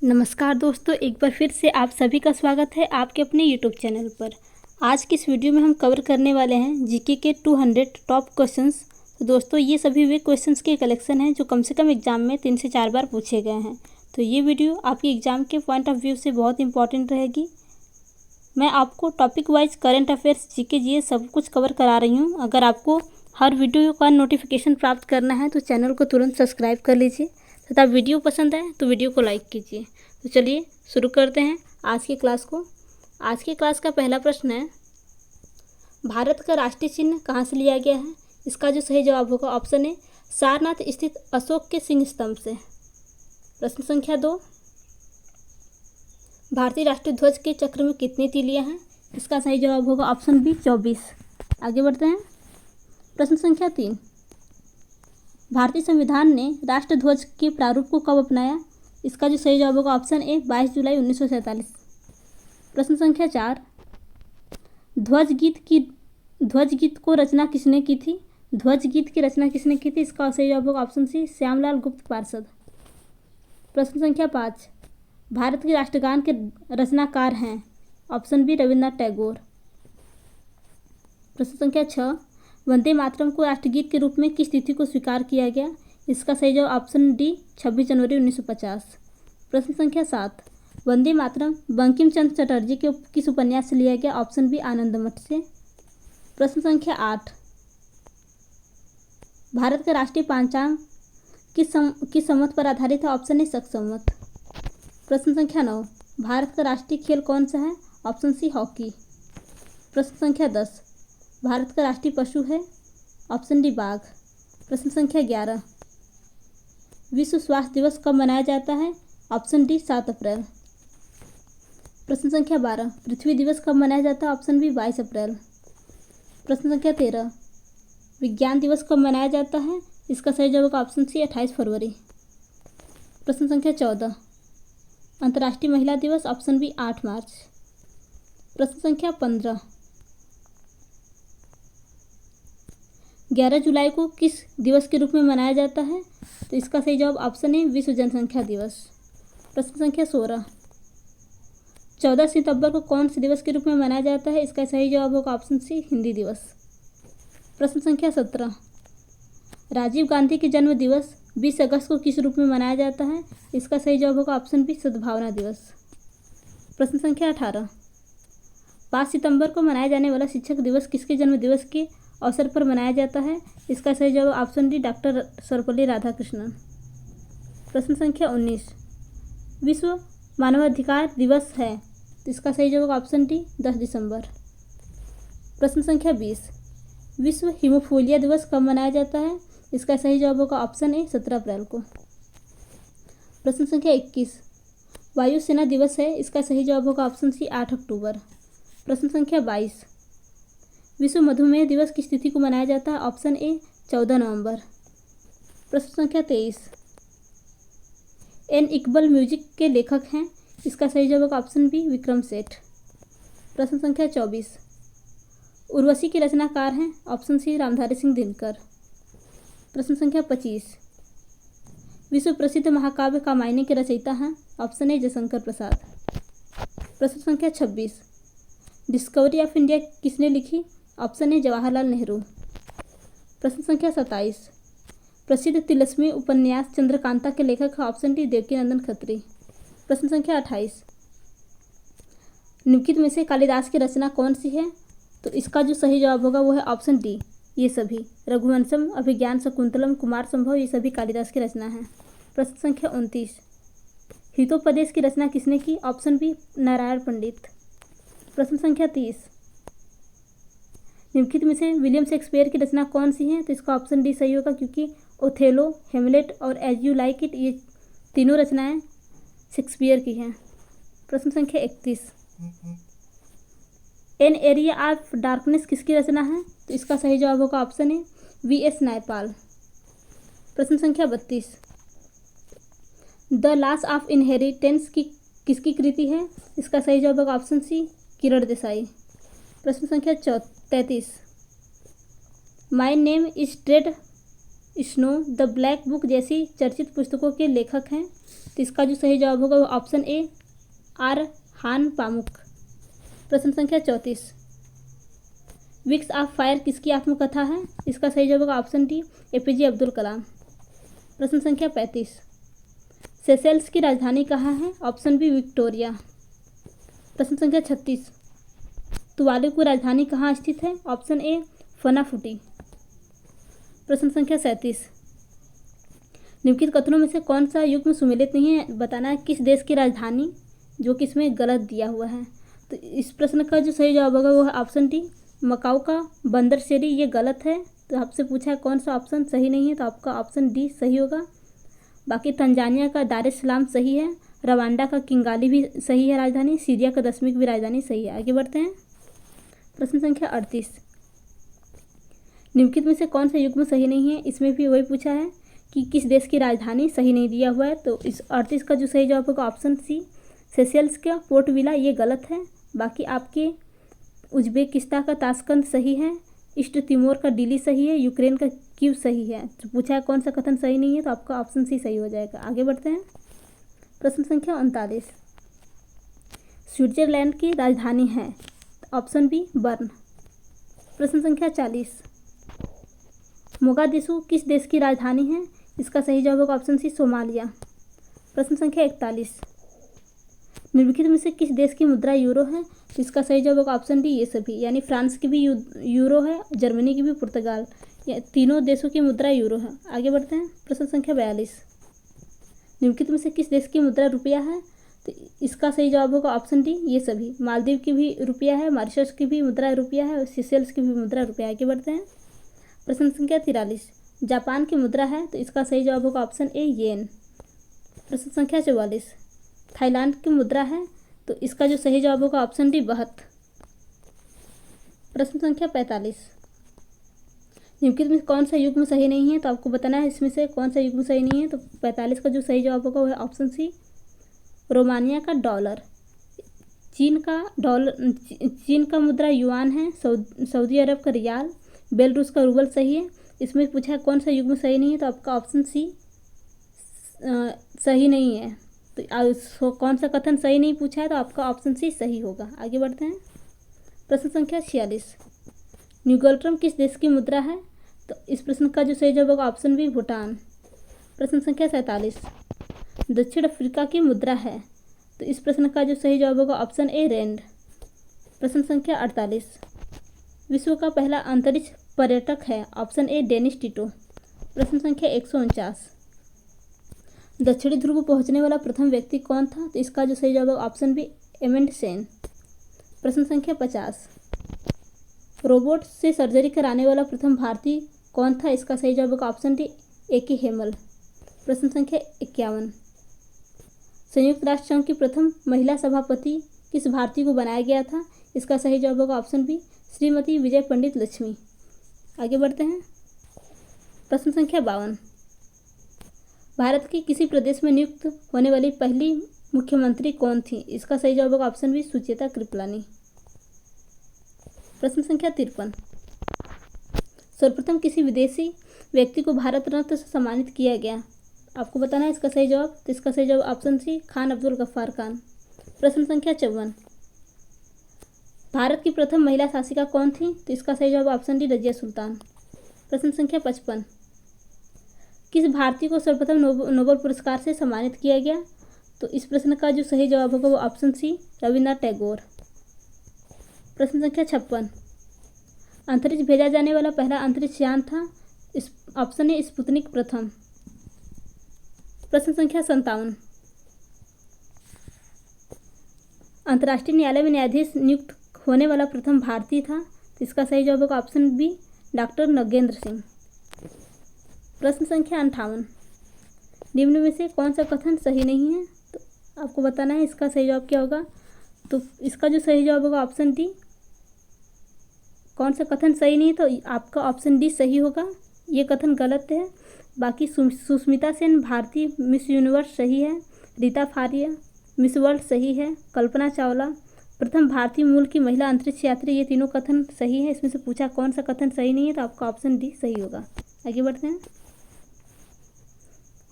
नमस्कार दोस्तों, एक बार फिर से आप सभी का स्वागत है आपके अपने यूट्यूब चैनल पर। आज की इस वीडियो में हम कवर करने वाले हैं जीके के 200 टॉप क्वेश्चंस। तो दोस्तों, ये सभी वे क्वेश्चंस के कलेक्शन हैं जो कम से कम एग्जाम में 3 से 4 बार पूछे गए हैं। तो ये वीडियो आपकी एग्ज़ाम के पॉइंट ऑफ व्यू से बहुत इंपॉर्टेंट रहेगी। मैं आपको topic wise current affairs, GK, GS सब कुछ कवर करा रही हूँ। अगर आपको हर वीडियो का नोटिफिकेशन प्राप्त करना है तो चैनल को तुरंत सब्सक्राइब कर लीजिए तथा वीडियो पसंद आए तो वीडियो को लाइक कीजिए। तो चलिए शुरू करते हैं आज की क्लास को। आज की क्लास का पहला प्रश्न है, भारत का राष्ट्रीय चिन्ह कहाँ से लिया गया है? इसका जो सही जवाब होगा ऑप्शन ए, सारनाथ स्थित अशोक के सिंह स्तंभ से। प्रश्न संख्या 2, भारतीय राष्ट्रीय ध्वज के चक्र में कितनी तीलियां हैं? इसका सही जवाब होगा ऑप्शन बी, 24। आगे बढ़ते हैं। प्रश्न संख्या 3, भारतीय संविधान ने राष्ट्र ध्वज के प्रारूप को कब अपनाया? इसका जो सही जवाब होगा ऑप्शन ए, 22 जुलाई 1947। प्रश्न संख्या 4, ध्वज गीत को रचना किसने की थी? ध्वज गीत की रचना किसने की थी? इसका सही जवाब होगा ऑप्शन सी, श्यामलाल गुप्त पार्षद। प्रश्न संख्या 5, भारत के राष्ट्रगान के रचनाकार हैं? Option B, Rabindranath Tagore. प्रश्न संख्या 6, वंदे मातरम को राष्ट्रगीत के रूप में किस तिथि को स्वीकार किया गया? इसका सही जवाब ऑप्शन डी, 26 जनवरी 1950। प्रश्न संख्या 7, वंदे मातरम बंकिम चंद्र चटर्जी के किस उपन्यास से लिया गया? ऑप्शन बी, आनंदमठ से। प्रश्न संख्या 8, भारत का राष्ट्रीय पंचांग किस संवत पर आधारित है? ऑप्शन ए, शक संवत। प्रश्न संख्या 9, भारत का राष्ट्रीय खेल कौन सा है? Option C, hockey. प्रश्न संख्या 10, भारत का राष्ट्रीय पशु है? ऑप्शन डी, बाघ। प्रश्न संख्या 11, विश्व स्वास्थ्य दिवस कब मनाया जाता है? ऑप्शन डी, 7 अप्रैल। प्रश्न संख्या 12, पृथ्वी दिवस कब मनाया जाता है? ऑप्शन बी, 22 अप्रैल। प्रश्न संख्या 13, विज्ञान दिवस कब मनाया जाता है? इसका सही जवाब ऑप्शन सी, 28 फरवरी। प्रश्न संख्या 14, अंतर्राष्ट्रीय महिला दिवस? ऑप्शन बी, 8 मार्च। प्रश्न संख्या 15, 11 जुलाई को किस दिवस के रूप में मनाया जाता है? तो इसका सही जवाब ऑप्शन ए, विश्व जनसंख्या दिवस। प्रश्न संख्या 16, 14 सितंबर को कौन से दिवस के रूप में मनाया जाता है? इसका सही जवाब होगा ऑप्शन सी, हिंदी दिवस। प्रश्न संख्या 17, राजीव गांधी के जन्म दिवस 20 अगस्त को किस रूप में मनाया जाता है? इसका सही जवाब होगा ऑप्शन बी, सद्भावना दिवस। प्रश्न संख्या 18, 5 सितंबर को मनाया जाने वाला शिक्षक दिवस किसके जन्म दिवस के अवसर पर मनाया जाता है? इसका सही जवाब option D, doctor Sarvepalli Radhakrishnan. प्रश्न संख्या 19, विश्व मानवाधिकार दिवस है? तो इसका सही जवाब ऑप्शन डी, 10 दिसंबर। प्रश्न संख्या 20, विश्व हीमोफीलिया दिवस कब मनाया जाता है? इसका सही जवाब होगा ऑप्शन ए, 17 अप्रैल को। प्रश्न संख्या 21, वायुसेना दिवस है? इसका सही जवाब होगा ऑप्शन सी, 8 अक्टूबर। प्रश्न संख्या 22, विश्व मधुमेह दिवस किस तिथि को मनाया जाता है? ऑप्शन ए, 14 नवंबर। प्रश्न संख्या 23, एन इकबाल म्यूजिक के लेखक हैं? इसका सही जवाब ऑप्शन बी, विक्रम सेठ। प्रश्न संख्या 24, उर्वशी के रचनाकार हैं? Option C, Ramdhari Singh Dinkar. प्रश्न संख्या 25, विश्व प्रसिद्ध महाकाव्य कामायनी के रचयिता हैं? Option A, Jaishankar Prasad. प्रश्न संख्या 26, डिस्कवरी ऑफ इंडिया किसने लिखी? Option A, Jawaharlal Nehru. प्रश्न संख्या 27, प्रसिद्ध तिलस्मी उपन्यास चंद्रकांता के लेखक हैं? Option D, Devkinandan Khatri. प्रश्न संख्या 28, निम्नलिखित में से कालिदास की रचना कौन सी है? तो इसका जो सही जवाब होगा वो है ऑप्शन डी, ये सभी। रघुवंशम, अभिज्ञान शाकुंतलम, कुमार संभव, ये सभी कालिदास की रचना है। प्रश्न संख्या 29, हितोपदेश की रचना किसने की? ऑप्शन बी, नारायण पंडित। प्रश्न संख्या 30, निम्नलिखित में से विलियम शेक्सपियर की रचना कौन सी है? तो इसका ऑप्शन डी सही होगा, क्योंकि ओथेलो, हेमलेट और एज यू लाइक इट, ये तीनों रचनाएं शेक्सपियर की हैं। प्रश्न संख्या 31, एन एरिया ऑफ डार्कनेस किसकी रचना है? तो इसका सही जवाब होगा ऑप्शन ए, वी.एस. नायपाल। प्रश्न संख्या 32, द लॉस ऑफ इनहेरिटेंस किसकी कृति है? इसका सही जवाब होगा ऑप्शन सी, किरण देसाई। प्रश्न संख्या 33, my name is trade snow the black book जैसी चर्चित पुस्तकों के लेखक हैं? तो इसका जो सही जवाब होगा वो ऑप्शन ए आर हान पामुक। प्रश्न संख्या 34, विक्स ऑफ फायर किसकी आत्मकथा है? इसका सही जवाब होगा ऑप्शन डी एपीजे अब्दुल कलाम। प्रश्न संख्या 35, सेशेल्स की राजधानी कहाँ है? Option B Victoria. प्रश्न संख्या 36, तुवालू की राजधानी कहाँ स्थित है? Option A Funafuti. प्रश्न संख्या 37, निम्नलिखित कथनों में से कौन सा युग्म सुमेलित नहीं है? बताना है किस देश की राजधानी, जो कि इसमें गलत दिया हुआ है। तो इस प्रश्न का जो सही जवाब होगा वो है ऑप्शन डी मकाऊ का बंदर शेरी। ये गलत है। तो आपसे पूछा है कौन सा ऑप्शन सही नहीं है, तो आपका ऑप्शन डी सही होगा। बाकी तंजानिया का दार एस सलाम सही है, रवांडा का किंगाली भी सही है राजधानी, सीरिया का दशमिक भी राजधानी सही है। आगे बढ़ते हैं। प्रश्न संख्या 38, निम्नलिखित में से कौन सा युग्म सही नहीं है? इसमें भी वही पूछा है कि किस देश की राजधानी, सही नहीं दिया हुआ है। तो इस 38 का जो सही जवाब होगा ऑप्शन सी सेशेल्स का पोर्ट विला, ये गलत है। बाकी आपके उज्बेकिस्तान का ताशकंद सही है, ईस्ट तिमोर का डिली सही है, यूक्रेन का कीव सही है। तो पूछा है कौन सा कथन सही नहीं है, तो आपका ऑप्शन सी सही हो जाएगा। आगे बढ़ते हैं। प्रश्न संख्या 39, स्विट्जरलैंड की राजधानी है? Option B Bern. प्रश्न संख्या 40, मोगादिशु किस देश की राजधानी है? इसका सही जवाब होगा ऑप्शन सी सोमालिया। प्रश्न संख्या 41, निम्नलिखित में से किस देश की मुद्रा यूरो है? इसका सही जवाब होगा ऑप्शन डी ये सभी, यानी फ्रांस की भी यूरो है, जर्मनी की भी, पुर्तगाल, ये तीनों देशों की मुद्रा यूरो है। आगे बढ़ते हैं। प्रश्न संख्या 42, निम्नलिखित में से किस देश की मुद्रा रुपया है? तो इसका सही जवाब होगा ऑप्शन डी ये सभी, मालदीव की भी रुपया है, मॉरिशस की भी मुद्रा रुपया है और सीशेल्स की भी मुद्रा रुपया। आगे बढ़ते हैं। प्रश्न संख्या 43, जापान की मुद्रा है? तो इसका सही जवाब होगा ऑप्शन ए येन। प्रश्न संख्या 44, थाईलैंड की मुद्रा है? तो इसका जो सही जवाब होगा ऑप्शन डी बहत। प्रश्न संख्या 45, निम्नलिखित में कौन सा युग्म सही नहीं है? तो आपको बताना है इसमें से कौन सा युग्म सही नहीं है। तो 45 का जो सही जवाब होगा वह ऑप्शन सी रोमानिया का डॉलर। चीन का मुद्रा युआन है, सऊदी अरब का रियाल, बेलारूस का रूबल सही है। इसमें पूछा है कौन सा युग्म सही नहीं है, तो आपका ऑप्शन सी सही नहीं है। तो कौन सा कथन सही नहीं पूछा है, तो आपका ऑप्शन सी सही होगा। आगे बढ़ते हैं। प्रश्न संख्या 46, न्यूगल्ट्रम किस देश की मुद्रा है? तो इस प्रश्न का जो सही जवाब होगा ऑप्शन बी भूटान। प्रश्न संख्या 47, दक्षिण अफ्रीका की मुद्रा है? तो इस प्रश्न का जो सही जवाब होगा ऑप्शन ए रैंड। प्रश्न संख्या 48, विश्व का पहला अंतरिक्ष पर्यटक है? Option A Dennis Tito. प्रश्न संख्या 149, दक्षिणी ध्रुव पहुंचने वाला प्रथम व्यक्ति कौन था? तो इसका जो सही जवाब है ऑप्शन बी एमेंडसेन। प्रश्न संख्या 50, रोबोट से सर्जरी कराने वाला प्रथम भारतीय कौन था? इसका सही जवाब होगा ऑप्शन डी ए.के. हेमल। प्रश्न संख्या 51, संयुक्त राष्ट्र संघ की प्रथम महिला सभापति किस भारतीय को बनाया गया था? इसका सही जवाब होगा ऑप्शन बी श्रीमती विजय पंडित लक्ष्मी। आगे बढ़ते हैं। प्रश्न संख्या 52, भारत के किसी प्रदेश में नियुक्त होने वाली पहली मुख्यमंत्री कौन थी? इसका सही जवाब होगा ऑप्शन बी सुचेता कृपलानी। प्रश्न संख्या 53, सर्वप्रथम किसी विदेशी व्यक्ति को भारत रत्न से सम्मानित किया गया? आपको बताना है इसका सही जवाब। तो इसका सही जवाब ऑप्शन सी खान अब्दुल गफ्फार खान। प्रश्न संख्या 54, भारत की प्रथम महिला शासिका कौन थी? तो इसका सही जवाब ऑप्शन डी रजिया सुल्तान। प्रश्न संख्या 55, किस भारतीय को सर्वप्रथम नोबेल पुरस्कार से सम्मानित किया गया? तो इस प्रश्न का जो सही जवाब होगा वो ऑप्शन सी रविन्द्रनाथ टैगोर। प्रश्न संख्या 56, अंतरिक्ष भेजा जाने वाला पहला अंतरिक्ष यान था? इस ऑप्शन ए स्पुतनिक प्रथम। प्रश्न संख्या 57, अंतर्राष्ट्रीय न्यायालय में न्यायाधीश नियुक्त होने वाला प्रथम भारतीय था? तो इसका सही जवाब होगा option B doctor Nagendra Singh. प्रश्न संख्या 58, निम्न में से कौन सा कथन सही नहीं है? तो आपको बताना है इसका सही जवाब क्या होगा। तो इसका जो सही जवाब होगा ऑप्शन डी, कौन सा कथन सही नहीं है? तो आपका ऑप्शन डी सही होगा, ये कथन गलत है। बाकी सुष्मिता सेन भारतीय मिस यूनिवर्स सही है, रीता फारिया मिस वर्ल्ड सही है, कल्पना चावला प्रथम भारतीय मूल की महिला अंतरिक्ष यात्री, ये तीनों कथन सही है। इसमें से पूछा कौन सा कथन सही नहीं है? तो आपका ऑप्शन डी सही होगा। आगे बढ़ते हैं।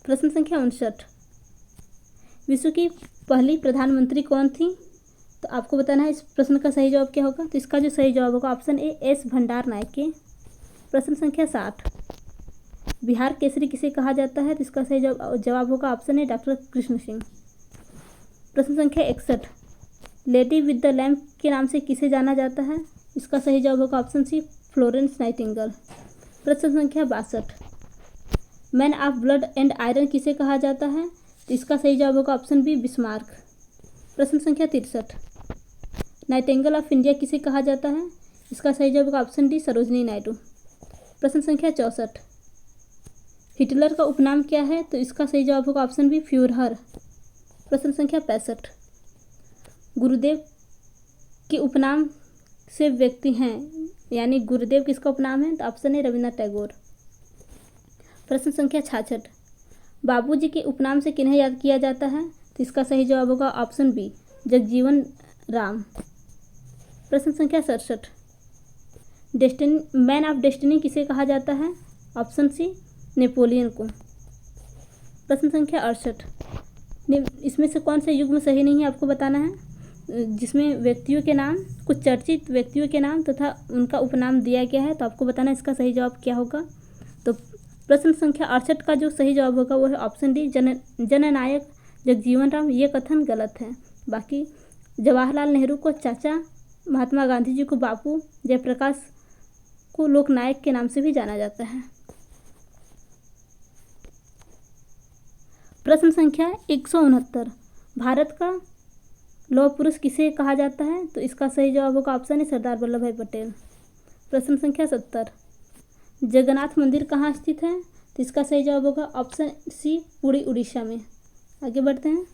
प्रश्न संख्या 59, विश्व की पहली प्रधानमंत्री कौन थी? तो आपको बताना है इस प्रश्न का सही जवाब क्या होगा। तो इसका जो सही जवाब होगा ऑप्शन ए एस भंडार नायके। प्रश्न संख्या 60, बिहार केसरी किसे कहा जाता है? तो इसका सही जवाब होगा ऑप्शन ए डॉक्टर कृष्ण सिंह। प्रश्न संख्या 61, लेडी विद द लैम्प के नाम से किसे जाना जाता है? इसका सही जवाब होगा ऑप्शन सी फ्लोरेंस नाइटिंगेल। प्रश्न संख्या 62, man of blood and iron किसे कहा जाता है? तो इसका सही जवाब होगा ऑप्शन बी बिस्मार्क। प्रश्न संख्या 63, नाइटिंगेल ऑफ इंडिया किसे कहा जाता है? इसका सही जवाब होगा ऑप्शन डी सरोजनी नायडू। प्रश्न संख्या 64, हिटलर का उपनाम क्या है? तो इसका सही जवाब होगा ऑप्शन बी फ्यूहरर। प्रश्न संख्या 65, गुरुदेव के उपनाम से व्यक्ति हैं, यानी गुरुदेव किसका उपनाम है? तो ऑप्शन ए रविन्द्रनाथ टैगोर। प्रश्न संख्या 66, बाबूजी के उपनाम से किन्हें याद किया जाता है? तो इसका सही जवाब होगा ऑप्शन बी जगजीवन राम। प्रश्न संख्या 67, मैन ऑफ डेस्टिनी किसे कहा जाता है? ऑप्शन सी नेपोलियन को। प्रश्न संख्या 68, इसमें से कौन से युग्म सही नहीं है आपको बताना है, जिसमें व्यक्तियों के नाम, कुछ चर्चित व्यक्तियों के नाम तथा उनका उपनाम दिया गया है। तो आपको बताना है इसका सही जवाब क्या होगा। तो प्रश्न संख्या 68 का जो सही जवाब होगा वो है ऑप्शन डी जननायक जगजीवन राम। ये कथन गलत है। बाकी जवाहरलाल नेहरू को चाचा, महात्मा गांधी जी को बापू, जयप्रकाश को लोकनायक के नाम से भी जाना जाता है। प्रश्न संख्या 169, भारत का लौह पुरुष किसे कहा जाता है? तो इसका सही जवाब होगा ऑप्शन है सरदार वल्लभ भाई पटेल। प्रश्न संख्या 70, जगन्नाथ मंदिर कहाँ स्थित है? तो इसका सही जवाब होगा ऑप्शन सी पुरी उड़ीसा में। आगे बढ़ते हैं।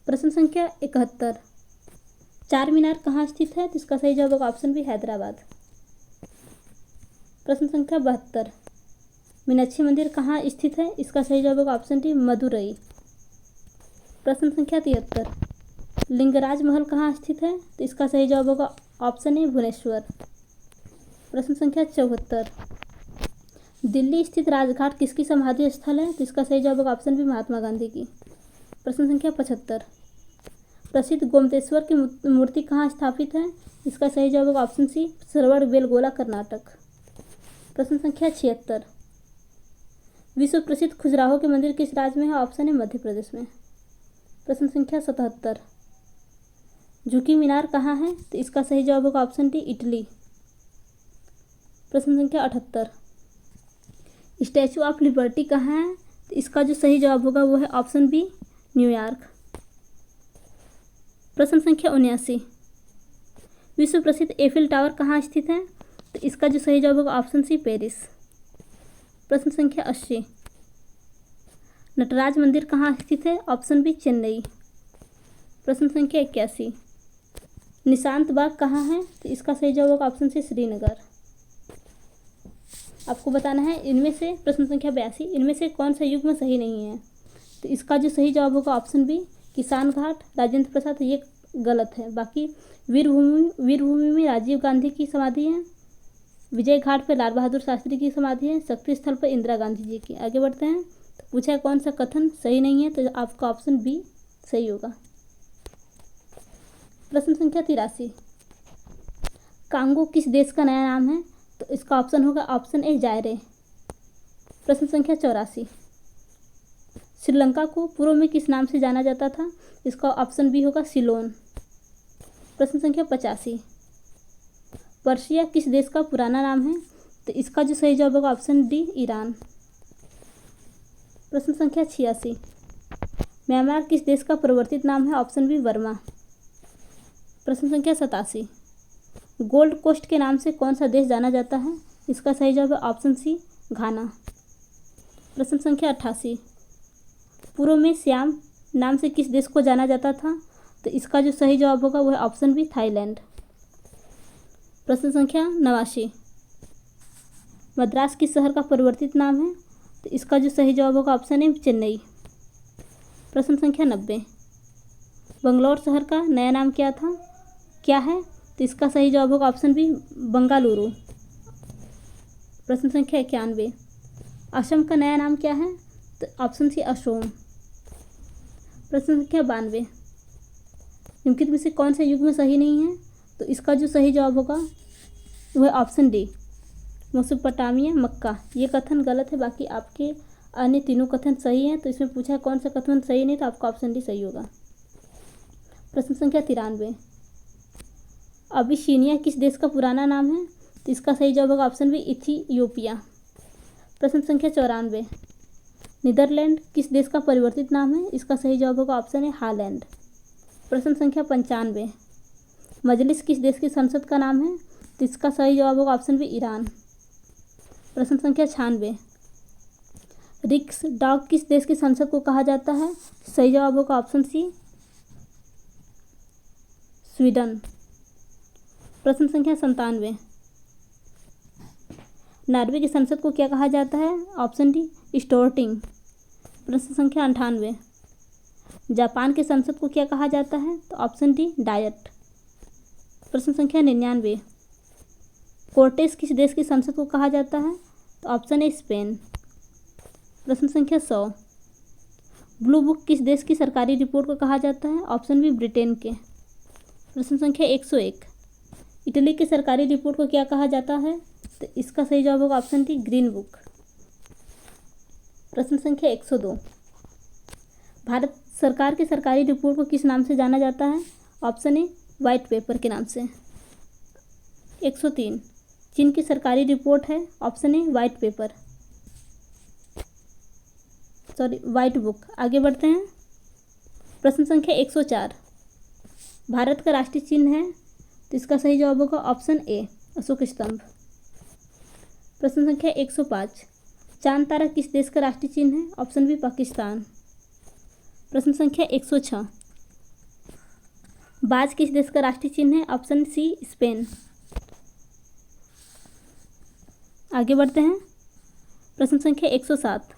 प्रश्न संख्या 71, चार मीनार कहाँ स्थित है? तो इसका सही जवाब होगा ऑप्शन बी हैदराबाद। प्रश्न संख्या 72, मीनाक्षी मंदिर कहाँ स्थित है? इसका सही जवाब होगा ऑप्शन डी मदुरई। प्रश्न संख्या 73, लिंगराज महल कहाँ स्थित है? तो इसका सही जवाब होगा ऑप्शन ए भुवनेश्वर। प्रश्न संख्या 74, दिल्ली स्थित राजघाट किसकी समाधि स्थल है? तो इसका सही जवाब होगा ऑप्शन बी महात्मा गांधी की। प्रश्न संख्या 75, प्रसिद्ध गोमतेश्वर की मूर्ति कहाँ स्थापित है? इसका सही जवाब होगा ऑप्शन सी श्रवण बेलगोला कर्नाटक। प्रश्न संख्या 76, विश्व प्रसिद्ध खजुराहो के मंदिर किस राज्य में है? ऑप्शन है मध्य प्रदेश में। प्रश्न संख्या 77, झुकी मीनार कहाँ है? तो इसका सही जवाब होगा ऑप्शन डी इटली। प्रश्न संख्या 78, स्टैचू ऑफ लिबर्टी कहाँ है? तो इसका जो सही जवाब होगा वो है ऑप्शन बी न्यूयॉर्क। प्रश्न संख्या 79, विश्व प्रसिद्ध एफिल टावर कहाँ स्थित है? तो इसका जो सही जवाब होगा ऑप्शन सी पेरिस। प्रश्न संख्या 80, नटराज मंदिर कहाँ स्थित है? Option B Chennai. प्रश्न संख्या 81, निशांत बाग कहाँ है? तो इसका सही जवाब होगा ऑप्शन सी श्रीनगर। आपको बताना है इनमें से प्रश्न संख्या 82, इनमें से कौन सा युग्म सही नहीं है? तो इसका जो सही जवाब होगा ऑप्शन बी किसान घाट, राजेंद्र प्रसाद, ये गलत है। बाकी वीरभूमि में राजीव गांधी की समाधि है, विजय घाट पर लाल बहादुर शास्त्री की समाधि है, शक्ति स्थल पर इंदिरा गांधी जी की। आगे बढ़ते हैं। तो पूछा है कौन सा कथन सही नहीं है? तो आपका ऑप्शन बी सही होगा। प्रश्न संख्या 83, कांगो किस देश का नया नाम है? तो इसका ऑप्शन होगा ऑप्शन ए जायरे। प्रश्न संख्या 84, श्रीलंका को पूर्व में किस नाम से जाना जाता था? इसका ऑप्शन बी होगा सिलोन। प्रश्न संख्या 85, पर्शिया किस देश का पुराना नाम है? तो इसका जो सही जवाब होगा ऑप्शन डी ईरान। प्रश्न संख्या 86, म्यांमार किस देश का परिवर्तित नाम है? Option B Burma. प्रश्न संख्या 87, गोल्ड कोस्ट के नाम से कौन सा देश जाना जाता है? इसका सही जवाब है ऑप्शन सी घाना। प्रश्न संख्या 88, पूर्व में श्याम नाम से किस देश को जाना जाता था? तो इसका जो सही जवाब होगा वो है ऑप्शन बी थाईलैंड। प्रश्न संख्या 89, मद्रास किस शहर का परिवर्तित नाम है? तो इसका जो सही जवाब होगा ऑप्शन ए चेन्नई। प्रश्न संख्या 90, बंगलौर शहर का नया नाम क्या है? तो इसका सही जवाब होगा ऑप्शन बी बंगालुरु। प्रश्न संख्या 91, असम का नया नाम क्या है? तो ऑप्शन सी असोम। प्रश्न संख्या 92, निम्नलिखित में से कौन सा युग्म सही नहीं है? तो इसका जो सही जवाब होगा वह ऑप्शन डी, मेसोपोटामिया, मक्का। ये कथन गलत है, बाकी आपके अन्य तीनों कथन सही हैं। तो इसमें पूछा है कौन सा कथन सही नहीं, तो आपका ऑप्शन डी सही होगा। प्रश्न संख्या 93, अबिसिनिया किस देश का पुराना नाम है? तो इसका सही जवाब होगा ऑप्शन बी, इथियोपिया। प्रश्न संख्या 94, नीदरलैंड किस देश का परिवर्तित नाम है? इसका सही जवाब होगा ऑप्शन ए, हॉलैंड। प्रश्न संख्या 95, मजलिस किस देश की संसद का नाम है? तो इसका सही जवाब होगा ऑप्शन बी, ईरान। प्रश्न संख्या 96, रिक्स डॉग किस देश की संसद को कहा जाता है? सही जवाब होगा ऑप्शन सी, स्वीडन। प्रश्न संख्या 97, नॉर्वे की संसद को क्या कहा जाता है? Option D, Storting. प्रश्न संख्या 98, जापान की संसद को क्या कहा जाता है? तो ऑप्शन डी, डायट। प्रश्न संख्या 99, कोर्टेस किस देश की संसद को कहा जाता है? तो ऑप्शन ए, स्पेन। प्रश्न संख्या 100, ब्लू बुक किस देश की सरकारी रिपोर्ट को कहा जाता है? ऑप्शन बी, ब्रिटेन के। प्रश्न संख्या 101, इटली की सरकारी रिपोर्ट को क्या कहा जाता है? तो इसका सही जवाब होगा ऑप्शन डी, ग्रीन बुक। प्रश्न संख्या 102, भारत सरकार की सरकारी रिपोर्ट को किस नाम से जाना जाता है? ऑप्शन ए, वाइट पेपर के नाम से। 103, चीन की सरकारी रिपोर्ट है? ऑप्शन ए, white paper, sorry white book. आगे बढ़ते हैं। प्रश्न संख्या 104, भारत का राष्ट्रीय चिन्ह है? तो इसका सही जवाब होगा ऑप्शन ए, अशोक स्तंभ। प्रश्न संख्या 105, चांद तारा किस देश का राष्ट्रीय चिन्ह है? Option B, Pakistan. प्रश्न संख्या 106, बाज किस देश का राष्ट्रीय चिन्ह है? Option C, Spain. आगे बढ़ते हैं। प्रश्न संख्या 107,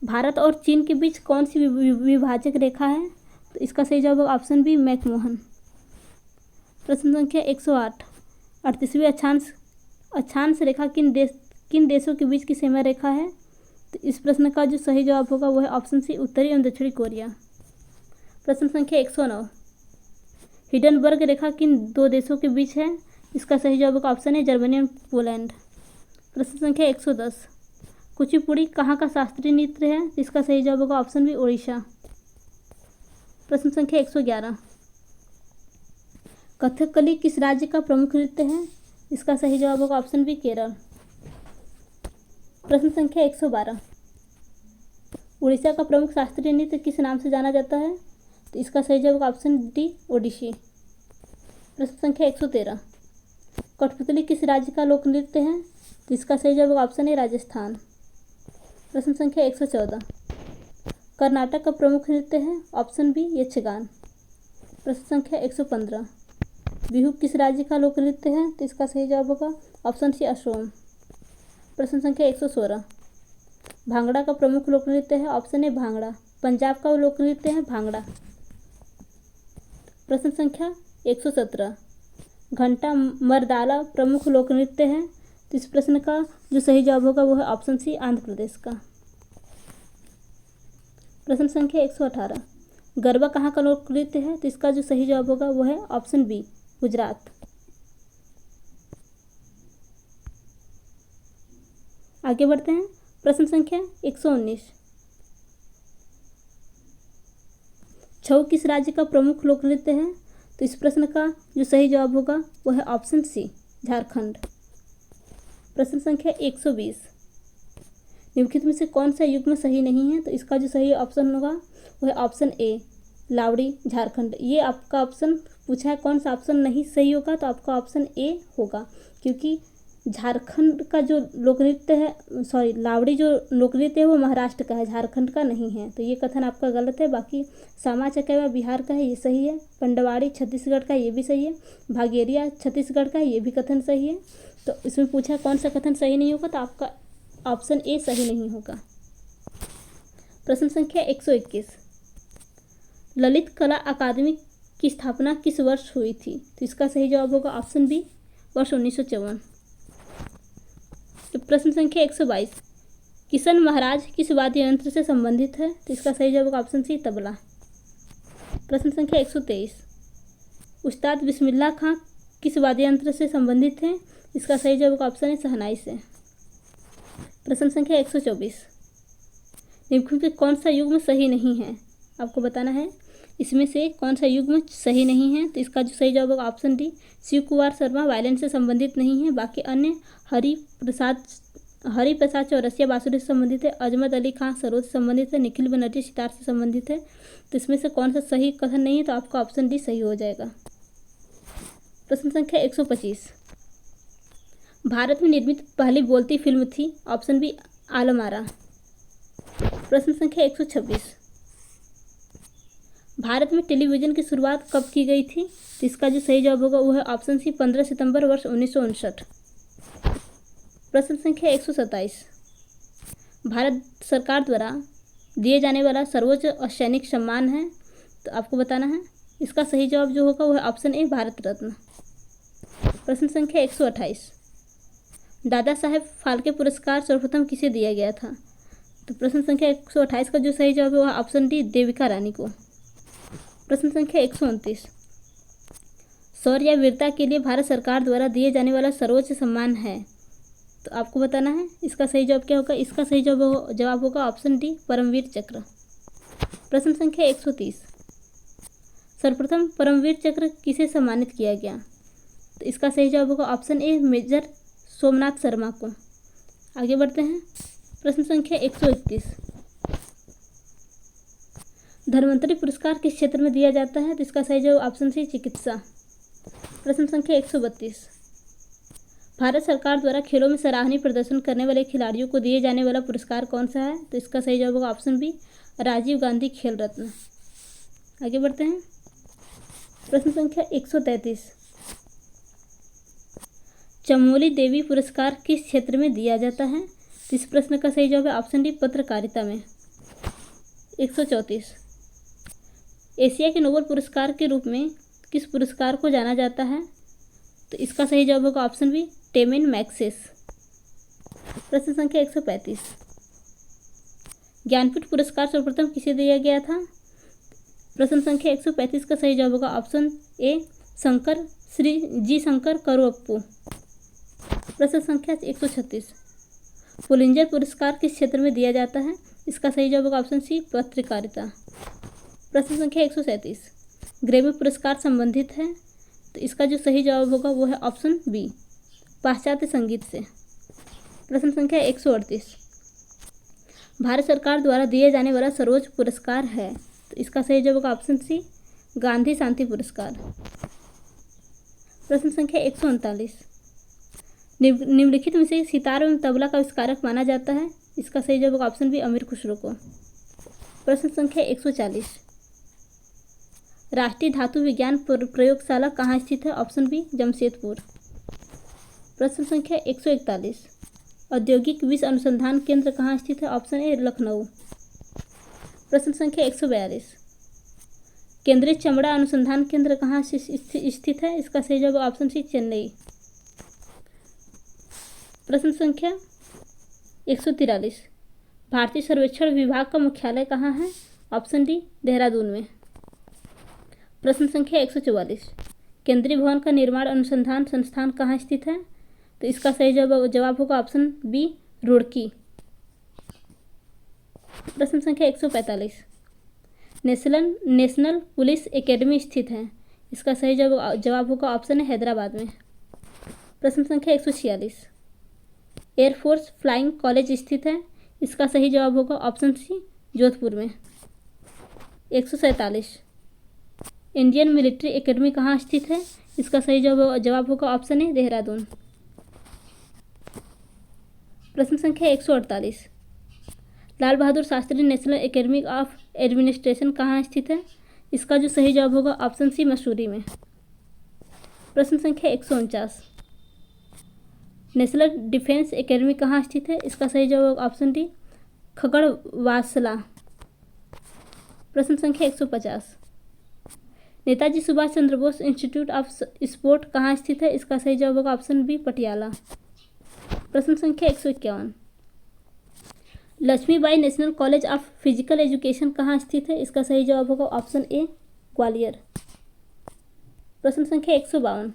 भारत और चीन के बीच कौन सी विभाजक रेखा है? तो इसका सही जवाब होगा ऑप्शन बी, मैकमोहन। प्रश्न संख्या 108, 38वीं अक्षांश रेखा किन देशों के बीच की सीमा रेखा है? तो इस प्रश्न का जो सही जवाब होगा वो है ऑप्शन सी, उत्तरी एवं दक्षिणी कोरिया। प्रश्न संख्या 109, हिडनबर्ग रेखा किन दो देशों के बीच है? इसका सही जवाब होगा ऑप्शन है, जर्मनी एवं पोलैंड। प्रश्न संख्या 110, कुचिपुड़ी कहाँ का शास्त्रीय नृत्य है? इसका सही जवाब होगा ऑप्शन बी, उड़ीसा। प्रश्न संख्या 111, कथकली किस राज्य का प्रमुख नृत्य है? इसका सही जवाब होगा ऑप्शन बी, केरल। प्रश्न संख्या 112, उड़ीसा का प्रमुख शास्त्रीय नृत्य किस नाम से जाना जाता है? तो इसका सही जवाब होगा ऑप्शन डी, ओडिसी। प्रश्न संख्या 113, कठपुतली किस राज्य का लोक नृत्य है? तो इसका सही जवाब होगा ऑप्शन ए, राजस्थान। प्रश्न संख्या 114, कर्नाटक का प्रमुख नृत्य है? Option B, Yakshagana. प्रश्न संख्या 115, बिहू किस राज्य का लोक नृत्य है? तो इसका सही जवाब होगा ऑप्शन सी, असम। प्रश्न संख्या 116, भांगड़ा का प्रमुख लोक नृत्य है? ऑप्शन ए, भांगड़ा। पंजाब का लोक नृत्य है भांगड़ा। प्रश्न संख्या 117, घंटा मर्दाला प्रमुख लोक नृत्य है? तो इस प्रश्न का जो सही जवाब होगा वो है ऑप्शन सी, आंध्र प्रदेश का। प्रश्न संख्या 118, गरबा कहाँ का लोक नृत्य है? तो इसका जो सही जवाब होगा वो है ऑप्शन बी, गुजरात। आगे बढ़ते हैं। प्रश्न संख्या 119, छऊ किस राज्य का प्रमुख लोक नृत्य है? तो इस प्रश्न का जो सही जवाब होगा वो है ऑप्शन सी, झारखंड। प्रश्न संख्या 120, निम्नलिखित में से कौन सा युग्म सही नहीं है? तो इसका जो सही ऑप्शन होगा वो है ऑप्शन ए, लावड़ी, झारखंड। ये आपका ऑप्शन पूछा है कौन सा ऑप्शन नहीं सही होगा, तो आपका ऑप्शन ए होगा, क्योंकि झारखंड का जो लोक नृत्य है, सॉरी लावड़ी जो लोक नृत्य है वो महाराष्ट्र का है, झारखंड का नहीं है। तो ये कथन आपका गलत है। बाकी सामा चकेवा बिहार का है, ये सही है। पंडवाड़ी छत्तीसगढ़ का, ये भी सही है। भागेरिया छत्तीसगढ़ का है, ये भी कथन सही है। तो इसमें पूछा कौन सा कथन सही नहीं होगा, तो आपका ऑप्शन ए सही नहीं होगा। प्रश्न संख्या 121, ललित कला अकादमी की स्थापना किस वर्ष हुई थी? तो इसका सही जवाब होगा ऑप्शन बी, वर्ष 1954। प्रश्न संख्या 122, किशन महाराज किस वाद्य यंत्र से संबंधित है? तो इसका सही जवाब होगा ऑप्शन सी तबला। प्रश्न संख्या 123, उस्ताद बिस्मिल्लाह खां किस वाद्य यंत्र से संबंधित हैं? इसका सही जवाब होगा ऑप्शन है शहनाई से। प्रश्न संख्या 124, निम्नलिखित में कौन सा युग्म सही नहीं है? आपको बताना है इसमें से कौन सा युग्म सही नहीं है। तो इसका जो सही जवाब होगा option D, Shiv Kumar Sharma violin से संबंधित नहीं है। बाकी अन्य हरि प्रसाद चौरसिया बांसुरी से संबंधित है। अजमत अली खां सरोद से संबंधित है। निखिल बनर्जी सितार से संबंधित है। तो इसमें से कौन सा सही कथन नहीं है? तो आपका ऑप्शन डी सही हो जाएगा। प्रश्न संख्या 125, भारत में निर्मित पहली बोलती फिल्म थी? Option B Alam Ara. प्रश्न संख्या 126, भारत में टेलीविज़न की शुरुआत कब की गई थी? तो इसका जो सही जवाब होगा वो है ऑप्शन सी 15 सितंबर वर्ष 1959। प्रश्न संख्या 127, भारत सरकार द्वारा दिए जाने वाला सर्वोच्च सैनिक सम्मान है? तो आपको बताना है इसका सही जवाब जो होगा वो है ऑप्शन ए भारत रत्न। प्रश्न संख्या 128, दादा साहेब फाल्के पुरस्कार सर्वप्रथम किसे दिया गया था? तो प्रश्न संख्या 128 का जो सही जवाब है वह ऑप्शन डी देविका रानी को। प्रश्न संख्या 129, शौर्य या वीरता के लिए भारत सरकार द्वारा दिए जाने वाला सर्वोच्च सम्मान है? तो आपको बताना है इसका सही जवाब क्या होगा। इसका सही जवाब होगा ऑप्शन डी परमवीर चक्र। प्रश्न संख्या 130, सर्वप्रथम परमवीर चक्र किसे सम्मानित किया गया? तो इसका सही जवाब होगा option A major Somnath Sharma को। आगे बढ़ते हैं। प्रश्न संख्या 131, धन्वंतरि पुरस्कार किस क्षेत्र में दिया जाता है? तो इसका सही जवाब ऑप्शन सी चिकित्सा। प्रश्न संख्या 132, भारत सरकार द्वारा खेलों में सराहनीय प्रदर्शन करने वाले खिलाड़ियों को दिए जाने वाला पुरस्कार कौन सा है? तो इसका सही जवाब होगा ऑप्शन बी राजीव गांधी खेल रत्न। आगे बढ़ते हैं। प्रश्न संख्या 133, चमोली देवी पुरस्कार किस क्षेत्र में दिया जाता है? तो इस प्रश्न का सही जवाब है ऑप्शन डी पत्रकारिता में। 134, एशिया के नोबेल पुरस्कार के रूप में किस पुरस्कार को जाना जाता है? तो इसका सही जवाब होगा ऑप्शन बी टेमेन मैक्सेस। प्रश्न संख्या 135, ज्ञानपीठ पुरस्कार सर्वप्रथम किसे दिया गया था? प्रश्न संख्या 135 का सही जवाब होगा ऑप्शन ए शंकर श्री जी शंकर करोप्पू। प्रश्न संख्या 136, पुलिंजर पुरस्कार किस क्षेत्र में दिया जाता है? इसका सही जवाब होगा ऑप्शन सी पत्रकारिता। प्रश्न संख्या 137, ग्रैमी पुरस्कार संबंधित है? तो इसका जो सही जवाब होगा वो है ऑप्शन बी पाश्चात्य संगीत से। प्रश्न संख्या 138, भारत सरकार द्वारा दिए जाने वाला सर्वोच्च पुरस्कार है? तो इसका सही जवाब होगा ऑप्शन सी गांधी शांति पुरस्कार। प्रश्न संख्या 139, निम्नलिखित में से सितार एवं तबला का आविष्कारक माना जाता है? इसका सही जवाब होगा ऑप्शन बी अमीर खुसरो को। प्रश्न संख्या 140, राष्ट्रीय धातु विज्ञान प्रयोगशाला कहाँ स्थित है? Option B Jamshedpur. प्रश्न संख्या 141, औद्योगिक विष अनुसंधान केंद्र कहाँ स्थित है? ऑप्शन ए लखनऊ। प्रश्न संख्या 142, केंद्रीय चमड़ा अनुसंधान केंद्र कहाँ स्थित है? इसका सही जवाब ऑप्शन सी चेन्नई। प्रश्न संख्या 143, भारतीय सर्वेक्षण विभाग का मुख्यालय कहाँ है? ऑप्शन डी देहरादून में। प्रश्न संख्या 144, केंद्रीय भवन का निर्माण अनुसंधान संस्थान कहाँ स्थित है? तो इसका सही जवाब होगा ऑप्शन बी रुड़की। प्रश्न संख्या 145, नेशनल पुलिस एकेडमी स्थित है? इसका सही जवाब होगा ऑप्शन है हैदराबाद में। प्रश्न संख्या 146, एयरफोर्स फ्लाइंग कॉलेज स्थित है? इसका सही जवाब होगा ऑप्शन सी जोधपुर में। 147, इंडियन मिलिट्री एकेडमी कहाँ स्थित है? इसका सही जवाब होगा ऑप्शन ए देहरादून। प्रश्न संख्या 148, Lal Bahadur Shastri national academy of administration कहाँ स्थित है? इसका जो सही जवाब होगा ऑप्शन सी मसूरी में। प्रश्न संख्या 149, नेशनल डिफेंस एकेडमी कहाँ स्थित है? इसका सही जवाब ऑप्शन डी खगड़वासला। प्रश्न संख्या 150, Netaji Subhash Chandra Bose institute of sport कहाँ स्थित है? इसका सही जवाब होगा ऑप्शन बी पटियाला। प्रश्न संख्या 151, Lakshmibai national college of physical education कहाँ स्थित है? इसका सही जवाब होगा ऑप्शन ए ग्वालियर। प्रश्न संख्या 152।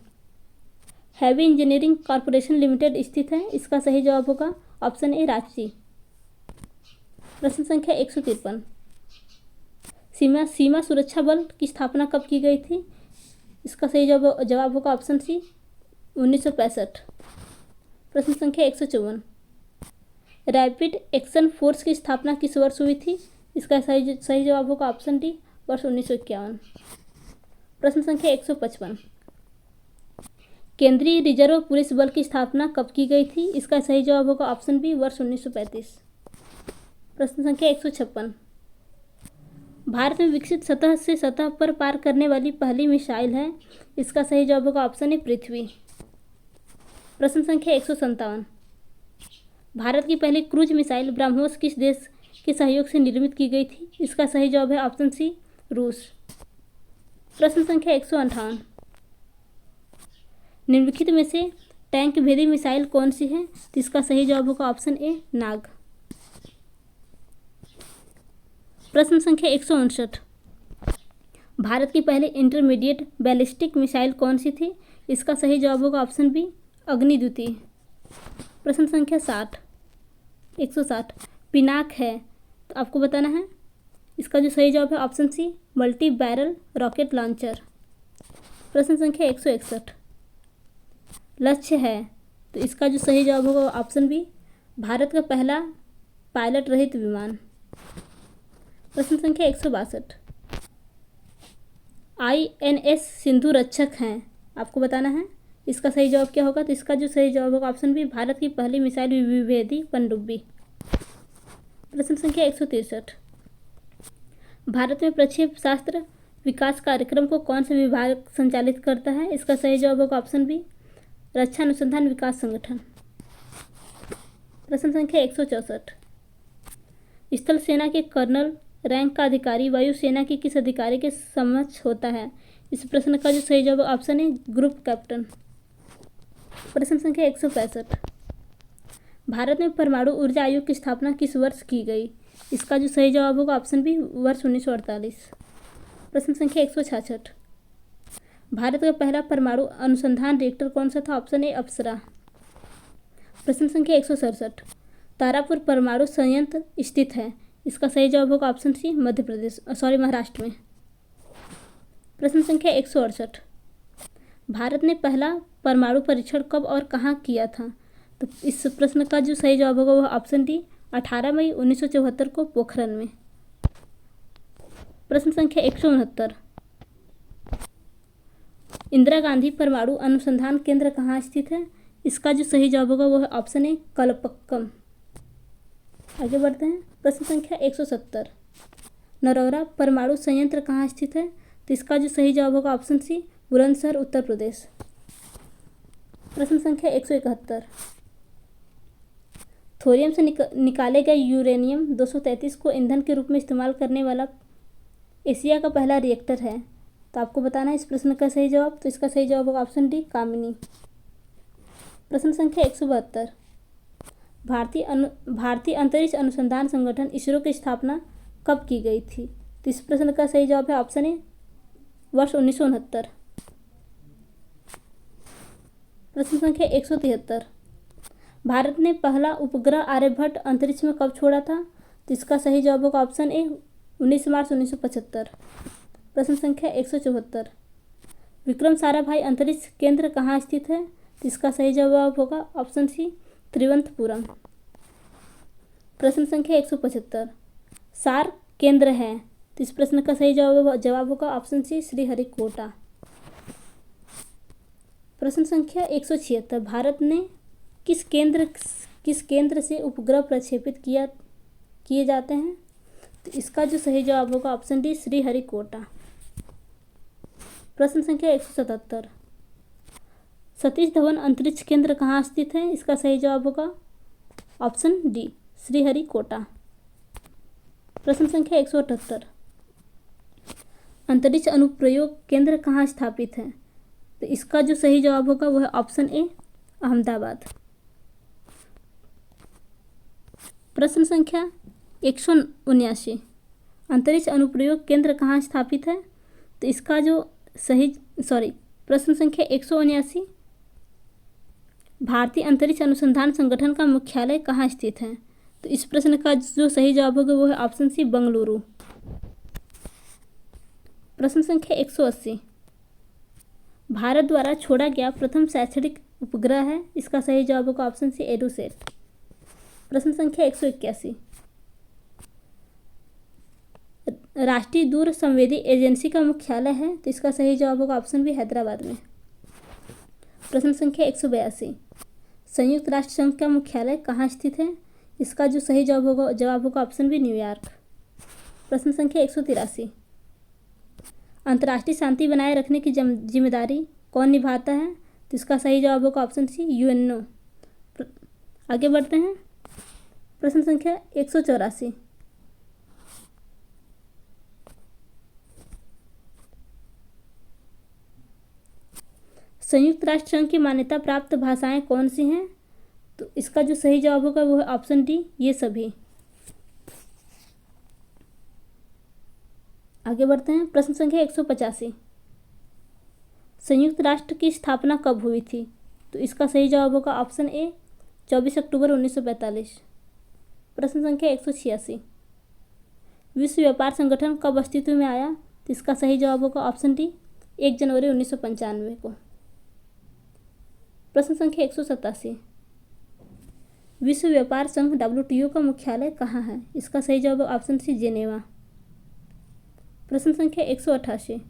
हैवी इंजीनियरिंग कॉरपोरेशन लिमिटेड स्थित है? इसका सही जवाब होगा ऑप्शन ए रांची। प्रश्न संख्या 153। सीमा सुरक्षा बल की स्थापना कब की गई थी? इसका सही जवाब होगा ऑप्शन सी 1965। प्रश्न संख्या 154। रैपिड एक्शन फोर्स की स्थापना किस वर्ष हुई थी? इसका सही जवाब होगा ऑप्शन डी वर्ष 1951। प्रश्न संख्या 155। केंद्रीय रिजर्व पुलिस बल की स्थापना कब की गई थी? इसका सही जवाब होगा ऑप्शन बी वर्ष 1935। प्रश्न संख्या 156। भारत में विकसित सतह से सतह पर पार करने वाली पहली मिसाइल है? इसका सही जवाब होगा ऑप्शन ए पृथ्वी। प्रश्न संख्या 157। भारत की पहली क्रूज मिसाइल ब्रह्मोस किस देश के सहयोग से निर्मित की गई थी? इसका सही जवाब है ऑप्शन सी रूस। प्रश्न संख्या 158। निम्नलिखित में से टैंक भेदी मिसाइल कौन सी है? तो इसका सही जवाब होगा ऑप्शन ए नाग। प्रश्न संख्या 159। भारत की पहली इंटरमीडिएट बैलिस्टिक मिसाइल कौन सी थी? इसका सही जवाब होगा ऑप्शन बी अग्निद्युति। प्रश्न संख्या 160। पिनाक है तो आपको बताना है। इसका जो सही जवाब है option C multi barrel rocket launcher. प्रश्न संख्या 161। लक्ष्य है तो इसका जो सही जवाब होगा ऑप्शन बी भारत का पहला पायलट रहित विमान। प्रश्न संख्या 162। INS सिंधु रक्षक हैं, आपको बताना है इसका सही जवाब क्या होगा? तो इसका जो सही जवाब होगा ऑप्शन बी भारत की पहली मिसाइल विभेदी पनडुब्बी। प्रश्न संख्या 163। भारत में प्रक्षेप शास्त्र विकास कार्यक्रम को कौन सा विभाग संचालित करता है? इसका सही जवाब होगा ऑप्शन बी रक्षा अनुसंधान विकास संगठन। प्रश्न संख्या 164। स्थल सेना के कर्नल रैंक का अधिकारी वायुसेना के किस अधिकारी के समक्ष होता है? इस प्रश्न का जो सही जवाब ऑप्शन है ग्रुप कैप्टन। प्रश्न संख्या 165। भारत में परमाणु ऊर्जा आयोग की स्थापना किस वर्ष की गई? इसका जो सही जवाब होगा ऑप्शन बी वर्ष 1948। प्रश्न संख्या 166। भारत का पहला परमाणु अनुसंधान रिएक्टर कौन सा था? ऑप्शन ए अप्सरा। प्रश्न संख्या 167। तारापुर परमाणु संयंत्र स्थित है? इसका सही जवाब होगा ऑप्शन सी महाराष्ट्र में। प्रश्न संख्या 168। भारत ने पहला परमाणु परीक्षण कब और कहाँ किया था? तो इस प्रश्न का जो सही जवाब होगा वह ऑप्शन डी 18 मई 1974 को पोखरण में। प्रश्न संख्या 169। इंदिरा गांधी परमाणु अनुसंधान केंद्र कहाँ स्थित है? इसका जो सही जवाब होगा वह ऑप्शन है कलपक्कम। आगे बढ़ते हैं। प्रश्न संख्या 170। नरौरा परमाणु संयंत्र कहाँ स्थित है? तो इसका जो सही जवाब होगा ऑप्शन सी बुलंदशहर उत्तर प्रदेश। प्रश्न संख्या 171। थोरियम से निकाले गए यूरेनियम 233 को ईंधन के रूप में इस्तेमाल करने वाला एशिया का पहला रिएक्टर है, तो आपको बताना है इस प्रश्न का सही जवाब। तो इसका सही जवाब होगा ऑप्शन डी कामिनी। प्रश्न संख्या 172। भारतीय अंतरिक्ष अनुसंधान संगठन इसरो की स्थापना कब की गई थी? तो इस प्रश्न का सही जवाब है ऑप्शन ए वर्ष 1969। प्रश्न संख्या 173। भारत ने पहला उपग्रह आर्यभट्ट अंतरिक्ष में कब छोड़ा था? तो इसका सही जवाब होगा ऑप्शन ए 19 मार्च 1975। प्रश्न संख्या 174। विक्रम साराभाई अंतरिक्ष केंद्र कहाँ स्थित है? तो इसका सही जवाब होगा ऑप्शन सी तिरुवनंतपुरम। प्रश्न संख्या 175। सार केंद्र है, तो इस प्रश्न का सही जवाब होगा ऑप्शन सी श्रीहरिकोटा। प्रश्न संख्या 176। भारत ने किस केंद्र से उपग्रह प्रक्षेपित किए जाते हैं? तो इसका जो सही जवाब होगा ऑप्शन डी श्रीहरिकोटा। प्रश्न संख्या 177। सतीश धवन अंतरिक्ष केंद्र कहाँ स्थित है? इसका सही जवाब होगा ऑप्शन डी श्रीहरिकोटा। प्रश्न संख्या 178। अंतरिक्ष अनुप्रयोग केंद्र कहाँ स्थापित है? तो इसका जो सही जवाब होगा वह ऑप्शन ए अहमदाबाद। प्रश्न संख्या 179, अंतरिक्ष अनुप्रयोग केंद्र कहाँ स्थापित है? तो इसका जो प्रश्न संख्या 179, भारतीय अंतरिक्ष अनुसंधान संगठन का मुख्यालय कहाँ स्थित है? तो इस प्रश्न का जो सही जवाब होगा वो है ऑप्शन सी, बंगलुरु। प्रश्न संख्या 180, भारत द्वारा छोड़ा गया प्रथम शैक्षणिक उपग्रह है? इसका सही जवाब होगा ऑप्शन सी, एडुसेट। प्रश्न संख्या 181, राष्ट्रीय दूर संवेदी एजेंसी का मुख्यालय है? तो इसका सही जवाब होगा ऑप्शन बी, हैदराबाद में। प्रश्न संख्या 182, संयुक्त राष्ट्र संघ का मुख्यालय कहाँ स्थित है? इसका जो सही जवाब होगा ऑप्शन बी, न्यूयॉर्क। प्रश्न संख्या 183, अंतर्राष्ट्रीय शांति बनाए रखने की जिम्मेदारी कौन निभाता है? तो इसका सही जवाब होगा ऑप्शन सी, यूएनओ। आगे बढ़ते हैं। प्रश्न संख्या 184, संयुक्त राष्ट्र संघ की मान्यता प्राप्त भाषाएं कौन सी हैं? तो इसका जो सही जवाब होगा वो है ऑप्शन डी, ये सभी। आगे बढ़ते हैं। प्रश्न संख्या 185, संयुक्त राष्ट्र की स्थापना कब हुई थी? तो इसका सही जवाब होगा ऑप्शन ए, 24 अक्टूबर 1945। प्रश्न संख्या 186, विश्व व्यापार संगठन कब अस्तित्व में आया? तो इसका सही जवाब होगा ऑप्शन डी, 1 जनवरी 1995 को। प्रश्न संख्या 187, विश्व व्यापार संघ WTO का मुख्यालय कहाँ है? इसका सही जवाब ऑप्शन सी, जेनेवा। प्रश्न संख्या 188,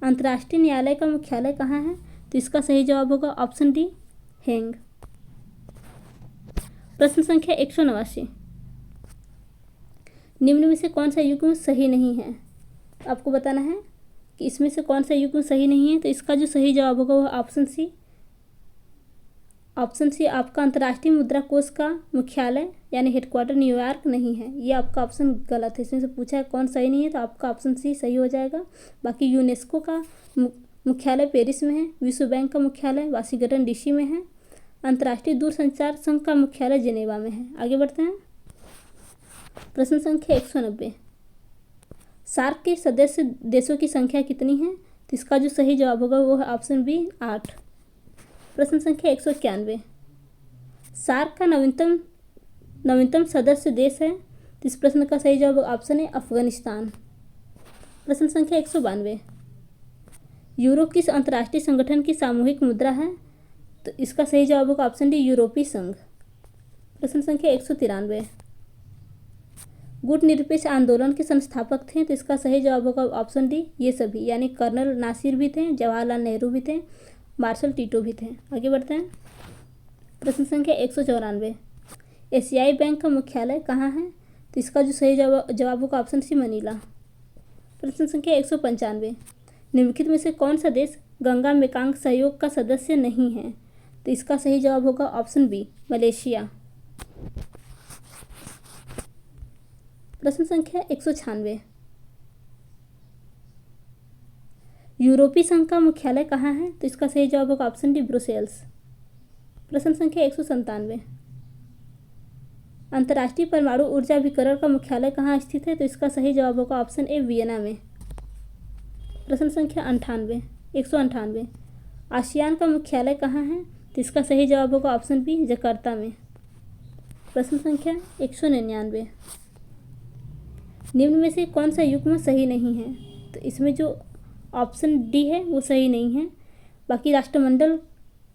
अंतर्राष्ट्रीय न्यायालय का मुख्यालय कहाँ है? तो इसका सही जवाब होगा ऑप्शन डी, हेग। प्रश्न संख्या 189, निम्न में से कौन सा युग्म सही नहीं है? आपको बताना है कि इसमें से कौन सा युग्म सही नहीं है। तो इसका जो सही जवाब होगा वो ऑप्शन सी, आपका अंतर्राष्ट्रीय मुद्रा कोष का मुख्यालय यानी हेडक्वार्टर न्यूयॉर्क नहीं है। ये आपका ऑप्शन गलत है। इसमें से पूछा है कौन सही नहीं है, तो आपका ऑप्शन सी सही हो जाएगा। बाकी यूनेस्को का मुख्यालय पेरिस में है, विश्व बैंक का मुख्यालय वाशिंगटन DC में है, अंतर्राष्ट्रीय दूरसंचार संघ का मुख्यालय जेनेवा में है। आगे बढ़ते हैं। प्रश्न संख्या 190, सार्क के सदस्य देशों की संख्या कितनी है? तो इसका जो सही जवाब होगा वो है ऑप्शन बी, 8। प्रश्न संख्या 191, सार्क का नवीनतम सदस्य देश है? तो इस प्रश्न का सही जवाब ऑप्शन है, अफगानिस्तान। प्रश्न संख्या 192, यूरो किस अंतर्राष्ट्रीय संगठन की सामूहिक मुद्रा है? तो इसका सही जवाब होगा ऑप्शन डी, यूरोपीय संघ। प्रश्न संख्या 193, गुट निरपेक्ष आंदोलन के संस्थापक थे? तो इसका सही जवाब होगा ऑप्शन डी, ये सभी, यानी कर्नल नासिर भी थे, जवाहरलाल नेहरू भी थे, मार्शल टीटो भी थे। आगे बढ़ते हैं। प्रश्न संख्या 194, एशियाई बैंक का मुख्यालय कहाँ है? तो इसका जो सही जवाब होगा ऑप्शन सी, मनीला। प्रश्न संख्या 195, निम्नलिखित में से कौन सा देश गंगा मेकांग सहयोग का सदस्य नहीं है? तो इसका सही जवाब होगा ऑप्शन बी, मलेशिया। प्रश्न संख्या 196, यूरोपीय संघ का मुख्यालय कहाँ है? तो इसका सही जवाब होगा ऑप्शन डी, ब्रुसेल्स। प्रश्न संख्या 197, अंतर्राष्ट्रीय परमाणु ऊर्जा अभिकरण का मुख्यालय कहाँ स्थित है? तो इसका सही जवाब होगा ऑप्शन ए, वियना में। प्रश्न संख्या 198, आसियान का मुख्यालय कहाँ है? तो इसका सही जवाब होगा ऑप्शन बी, जकार्ता में। प्रश्न संख्या 199, निम्न में से कौन सा युग्म सही नहीं है? तो इसमें जो ऑप्शन डी है वो सही नहीं है। बाकी राष्ट्रमंडल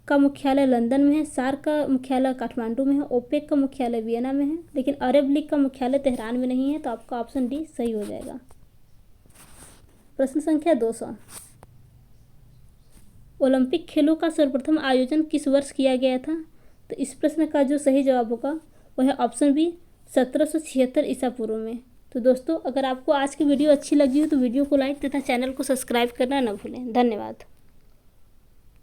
का मुख्यालय लंदन में है, सार्क का मुख्यालय काठमांडू में है, ओपेक का मुख्यालय वियना में है, लेकिन अरब लीग का मुख्यालय तेहरान में नहीं है। तो आपका ऑप्शन डी सही हो जाएगा। प्रश्न संख्या 200, ओलंपिक खेलों का सर्वप्रथम आयोजन किस वर्ष किया गया था? तो इस प्रश्न का जो सही जवाब होगा वह है ऑप्शन बी, 1776 ईसा पूर्व में। तो दोस्तों, अगर आपको आज की वीडियो अच्छी लगी हो तो वीडियो को लाइक तथा चैनल को सब्सक्राइब करना न भूलें। धन्यवाद।